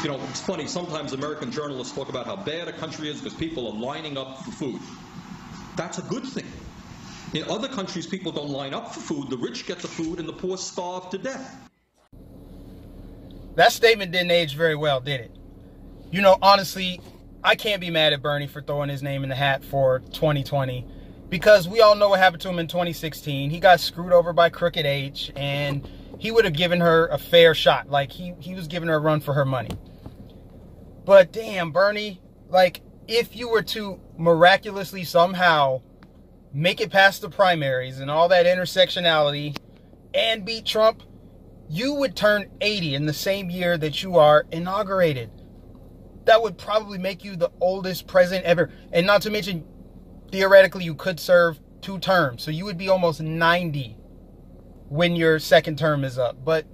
You know, it's funny, sometimes American journalists talk about how bad a country is because people are lining up for food. That's a good thing. In other countries, people don't line up for food. The rich get the food and the poor starve to death. That statement didn't age very well, did it? You know, honestly, I can't be mad at Bernie for throwing his name in the hat for 2020 because we all know what happened to him in 2016. He got screwed over by Crooked H, and he would have given her a fair shot. Like, he was giving her a run for her money. But damn, Bernie, like, if you were to miraculously somehow make it past the primaries and all that intersectionality and beat Trump, you would turn 80 in the same year that you are inaugurated. That would probably make you the oldest president ever. And not to mention, theoretically, you could serve 2 terms. So you would be almost 90 when your second term is up. But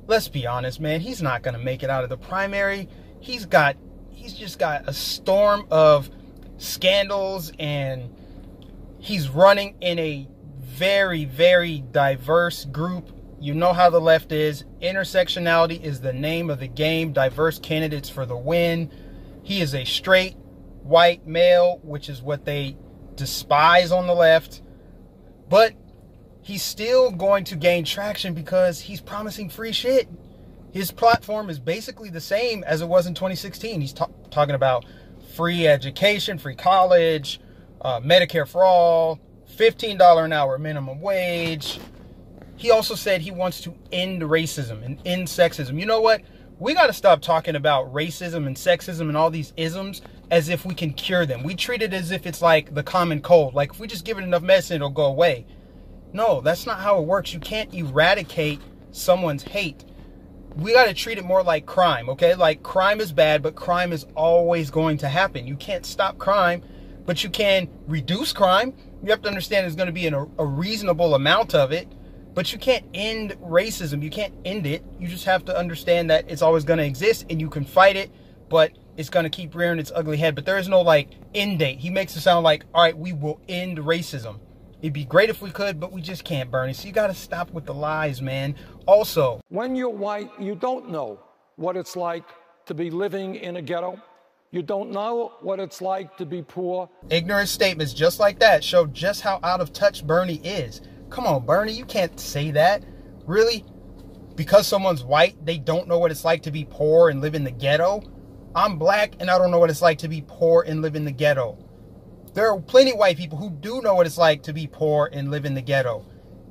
let's be honest, man, he's not going to make it out of the primary. He's just got a storm of scandals, and he's running in a very, very diverse group. You know how the left is. Intersectionality is the name of the game. Diverse candidates for the win. He is a straight white male, which is what they despise on the left. But he's still going to gain traction because he's promising free shit. His platform is basically the same as it was in 2016. He's talking about free education, free college, Medicare for all, $15 an hour minimum wage. He also said he wants to end racism and end sexism. You know what? We got to stop talking about racism and sexism and all these isms as if we can cure them. We treat it as if it's like the common cold. Like, if we just give it enough medicine, it'll go away. No, that's not how it works. You can't eradicate someone's hate. We got to treat it more like crime, okay? Like, crime is bad, but crime is always going to happen. You can't stop crime, but you can reduce crime. You have to understand there's going to be a reasonable amount of it, but you can't end racism. You can't end it. You just have to understand that it's always going to exist, and you can fight it, but it's going to keep rearing its ugly head. But there is no, like, end date. He makes it sound like, all right, we will end racism. It'd be great if we could, but we just can't, Bernie. So you got to stop with the lies, man. Also, when you're white, you don't know what it's like to be living in a ghetto. You don't know what it's like to be poor. Ignorant statements just like that show just how out of touch Bernie is. Come on, Bernie, you can't say that. Really? Because someone's white, they don't know what it's like to be poor and live in the ghetto? I'm black, and I don't know what it's like to be poor and live in the ghetto. There are plenty of white people who do know what it's like to be poor and live in the ghetto.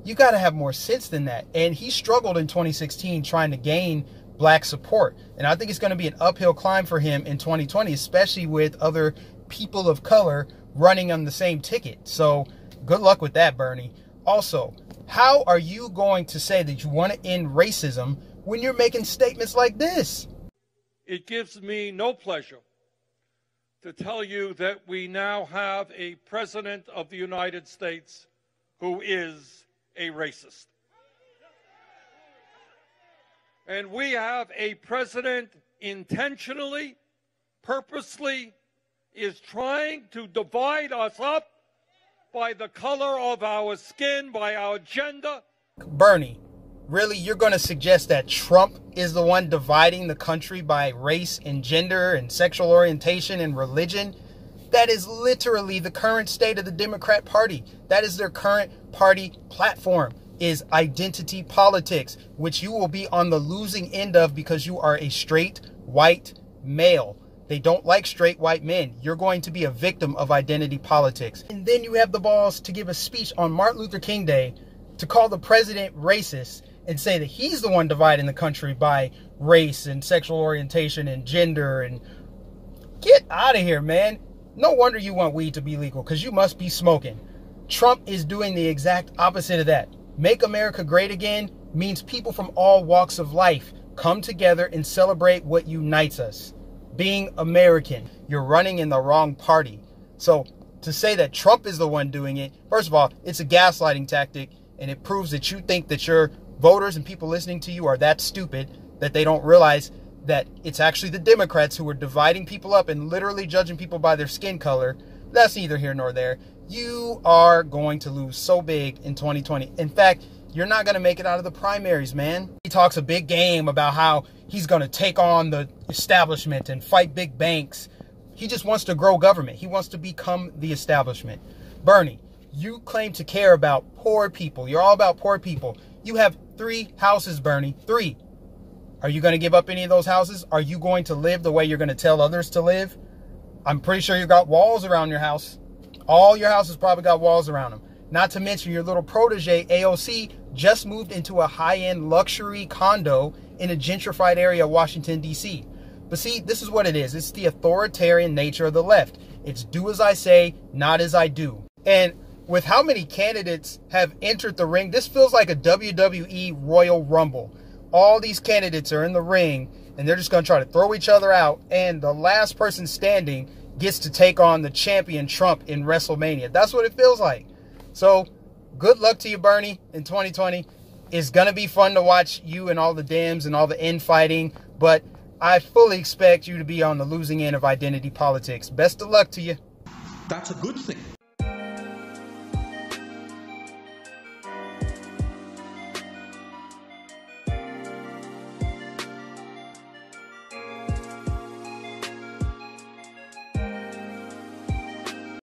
You got to have more sense than that. And he struggled in 2016 trying to gain black support. And I think it's going to be an uphill climb for him in 2020, especially with other people of color running on the same ticket. So good luck with that, Bernie. Also, how are you going to say that you want to end racism when you're making statements like this? It gives me no pleasure to tell you that we now have a president of the United States who is a racist. And we have a president intentionally, purposely, is trying to divide us up by the color of our skin, by our gender. Bernie, really, you're going to suggest that Trump is the one dividing the country by race and gender and sexual orientation and religion? That is literally the current state of the Democrat Party. That is their current party platform, is identity politics, which you will be on the losing end of because you are a straight white male. They don't like straight white men. You're going to be a victim of identity politics. And then you have the balls to give a speech on Martin Luther King Day to call the president racist and say that he's the one dividing the country by race and sexual orientation and gender. And get out of here, man. No wonder you want weed to be legal, because you must be smoking. Trump is doing the exact opposite of that. Make America great again means people from all walks of life come together and celebrate what unites us. Being American. You're running in the wrong party. So to say that Trump is the one doing it, first of all, it's a gaslighting tactic, and it proves that you think that your voters and people listening to you are that stupid that they don't realize that it's actually the Democrats who are dividing people up and literally judging people by their skin color. That's neither here nor there. You are going to lose so big in 2020. In fact, you're not going to make it out of the primaries, man. He talks a big game about how he's going to take on the establishment and fight big banks. He just wants to grow government. He wants to become the establishment. Bernie, you claim to care about poor people. You're all about poor people. You have 3 houses, Bernie. 3. Are you going to give up any of those houses? Are you going to live the way you're going to tell others to live? I'm pretty sure you got walls around your house. All your houses probably got walls around them. Not to mention your little protege, AOC, just moved into a high-end luxury condo in a gentrified area of Washington, D.C. But see, this is what it is. It's the authoritarian nature of the left. It's do as I say, not as I do. And with how many candidates have entered the ring, this feels like a WWE Royal Rumble. All these candidates are in the ring, and they're just going to try to throw each other out, and the last person standing gets to take on the champion Trump in WrestleMania. That's what it feels like. So, good luck to you, Bernie, in 2020. It's going to be fun to watch you and all the Dems and all the infighting, but I fully expect you to be on the losing end of identity politics. Best of luck to you. That's a good thing.